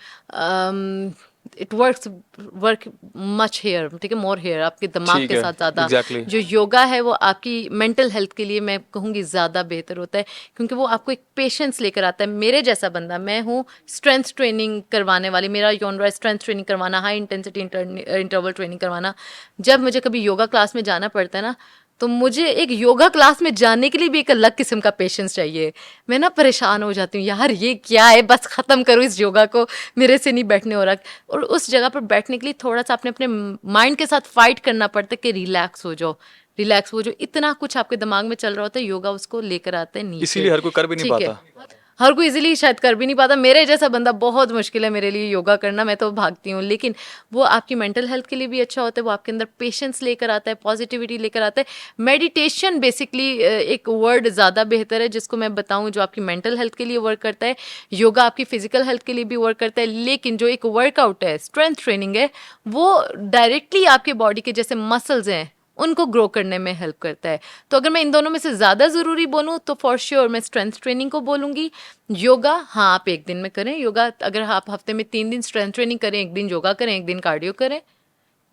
इट वर्क मच हेयर, ठीक है, मोर हेयर, आपके दिमाग ठीक के है, साथ ज़्यादा। एग्जैक्टली। जो योगा है वो आपकी मेंटल हेल्थ के लिए मैं कहूँगी ज़्यादा बेहतर होता है, क्योंकि वो आपको एक पेशेंस लेकर आता है। मेरे जैसा बंदा, मैं हूँ स्ट्रेंथ ट्रेनिंग करवाने वाली, मेरा जॉनरा है स्ट्रेंथ ट्रेनिंग करवाना, हाई इंटेंसिटी इंटरवल ट्रेनिंग करवाना। जब मुझे कभी योगा क्लास में जाना पड़ता है ना, तो मुझे एक योगा क्लास में जाने के लिए भी एक अलग किस्म का पेशेंस चाहिए। मैं ना परेशान हो जाती हूँ, यार ये क्या है, बस ख़त्म करो इस योगा को, मेरे से नहीं बैठने हो रहा। और उस जगह पर बैठने के लिए थोड़ा सा अपने अपने माइंड के साथ फाइट करना पड़ता है कि रिलैक्स हो जाओ, रिलैक्स हो जाओ। इतना कुछ आपके दिमाग में चल रहा होता है, योगा उसको लेकर आता है नीचे। इसीलिए हर कोई कर भी नहीं ठीक है, पाता। हर कोई इजीली शायद कर भी नहीं पाता। मेरे जैसा बंदा बहुत मुश्किल है मेरे लिए योगा करना, मैं तो भागती हूँ। लेकिन वो आपकी मेंटल हेल्थ के लिए भी अच्छा होता है, वो आपके अंदर पेशेंस लेकर आता है, पॉजिटिविटी लेकर आता है। मेडिटेशन बेसिकली एक वर्ड ज़्यादा बेहतर है जिसको मैं बताऊँ, जो आपकी मेंटल हेल्थ के लिए वर्क करता है। योगा आपकी फिजिकल हेल्थ के लिए भी वर्क करता है, लेकिन जो एक वर्कआउट है, स्ट्रेंथ ट्रेनिंग है, वो डायरेक्टली आपके बॉडी के जैसे मसल्स हैं उनको ग्रो करने में हेल्प करता है। तो अगर मैं इन दोनों में से ज़्यादा ज़रूरी बोलूँ तो फॉर श्योर मैं स्ट्रेंथ ट्रेनिंग को बोलूँगी। योगा हाँ, आप एक दिन में करें योगा, अगर आप हफ्ते में 3 दिन स्ट्रेंथ ट्रेनिंग करें, एक दिन योगा करें, एक दिन कार्डियो करें,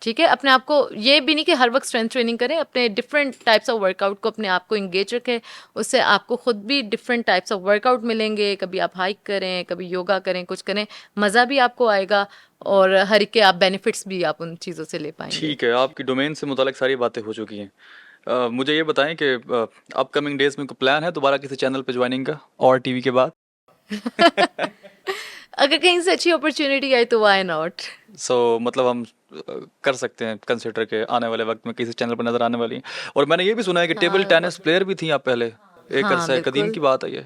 ठीक है। अपने आप को ये भी नहीं कि हर वक्त स्ट्रेंथ ट्रेनिंग करें, अपने डिफरेंट टाइप्स ऑफ वर्कआउट को अपने आप को इंगेज रखें, उससे आपको खुद भी डिफरेंट टाइप्स ऑफ वर्कआउट मिलेंगे। कभी आप हाइक करें, कभी योगा करें, कुछ करें, मज़ा भी आपको आएगा और हर एक के आप बेनिफिट्स भी आप उन चीज़ों से ले पाएंगे। ठीक है, आपकी डोमेन से मुतालिक सारी बातें हो चुकी हैं। मुझे ये बताएं कि अपकमिंग डेज में कोई प्लान है दोबारा किसी चैनल पे ज्वाइनिंग का, और टीवी के बाद? अगर कहीं से अच्छी अपॉर्चुनिटी आई तो व्हाई नॉट। मतलब हम कर सकते हैं कंसिडर के आने वाले वक्त में किसी चैनल पर नजर आने वाली हैं। और मैंने ये भी सुना है कि टेबल हाँ, टेनिस प्लेयर भी थी आप पहले, एक हाँ अरसा कदीम बिल्कुल, की बात है ये।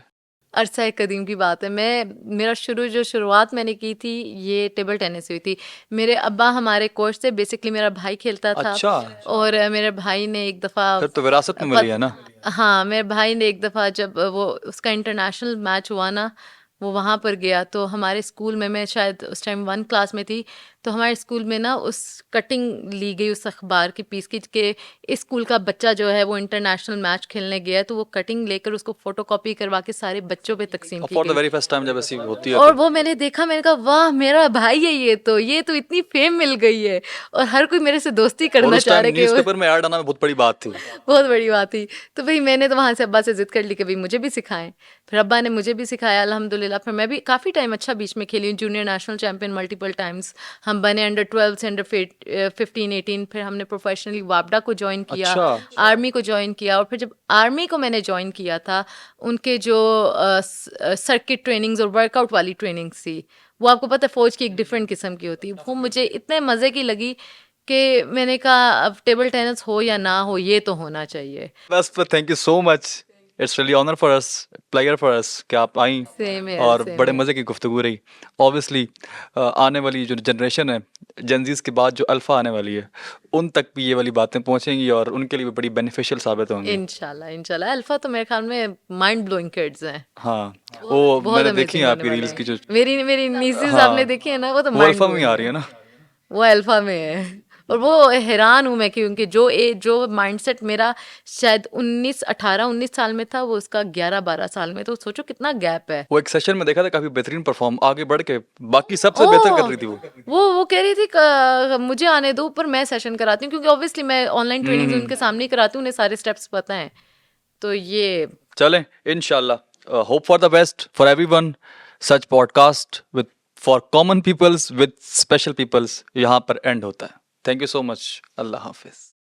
अरसा कदीम की बात है। मेरा शुरुआत मैंने की थी ये टेबल टेनिस हुई थी। मेरे अब्बा हमारे कोच थे, बेसिकली मेरा भाई खेलता था। अच्छा, और मेरे भाई ने एक दफ़ा फिर तो विरासत में मिली है ना। हाँ, मेरे भाई ने एक दफ़ा जब वो उसका इंटरनेशनल मैच हुआ ना, वो वहाँ पर गया, तो हमारे स्कूल में, मैं शायद उस टाइम 1 क्लास में थी, तो हमारे स्कूल में ना उस कटिंग ली गई उस अखबार की पीस की कि इस स्कूल का बच्चा जो है वो इंटरनेशनल मैच खेलने गया है, तो वो कटिंग लेकर उसको फोटोकॉपी करवा के सारे बच्चों पे तकसीम और की फॉर द गई। वेरी फर्स्ट टाइम जब ऐसी होती है और तो। वो मैंने देखा, मैंने कहा वाह मेरा भाई है ये तो इतनी फेम मिल गई है, और हर कोई मेरे से दोस्ती और करना उस चाह टाइम रहे कि न्यूज़पेपर में ऐड आना बहुत बड़ी बात थी। बहुत बड़ी बात थी। तो भाई मैंने तो वहाँ से अब्बा से ज़िद कर ली कि भाई मुझे भी सिखाएं। फिर अब्बा ने मुझे भी सिखाया अल्हम्दुलिल्लाह। फिर मैं भी काफ़ी टाइम अच्छा बीच में खेली हूँ, junior national champion multiple times हम बने, अंडर 12 से अंडर 15-18। फिर हमने प्रोफेशनली वापडा को ज्वाइन किया, अच्छा, आर्मी को ज्वाइन किया। और फिर जब आर्मी को मैंने ज्वाइन किया था, उनके जो सर्किट ट्रेनिंग्स और वर्कआउट वाली ट्रेनिंग्स थी, वो आपको पता है फ़ौज की एक डिफरेंट किस्म की होती है, वो मुझे इतने मज़े की लगी कि मैंने कहा अब टेबल टेनिस हो या ना हो, ये तो होना चाहिए। बस पर thank you so much, it's really honour for us, pleasure for us कि आप आई सेम है, और सेम बड़े है। मज़े की गुफ्तगू रही। ऑब्वियसली आने वाली जो जनरेशन है, जेनजीज के बाद जो अल्फ़ा आने वाली है, उन तक भी ये वाली बातें पहुंचेंगी और उनके लिए भी बड़ी बेनिफिशियल साबित होंगी। इंशाल्लाह, इंशाल्लाह। अल्फा तो मेरे ख्याल में माइंड ब्लोइंग किड्स हैं, हाँ, वो बहुत मैंने देखी है अमेजिंग होने आपकी वाले रील्स की हैं। जो। मेरी नीसीज आपने हाँ, देखी है ना, वो तो वो माइंड अल्फ़ा में ही आ ब्लोइंग रही है। है ना। वो अल्फा में है। और वो हैरान हूँ मैं कि उनके जो माइंडसेट मेरा शायद 18-19 साल में था, वो उसका 11-12 साल में, तो सोचो कितना गैप है। वो एक सेशन में देखा था, काफ़ी बेहतरीन परफॉर्म आगे बढ़ के बाकी सबसे बेहतर कर ओह, रही थी वो। वो कह रही थी मुझे आने दो, पर मैं सेशन कराती हूँ, क्योंकि ऑब्वियसली मैं ऑनलाइन ट्रेनिंग्स हम्म। उनके सामने ही कराती हूँ, उन्हें सारे स्टेप्स पता हैं। तो ये चलें इंशाल्लाह, hope for the best for everyone. Such podcast with for common peoples with special peoples यहाँ पर एंड होता है। थैंक यू सो मच, अल्लाह हाफिज।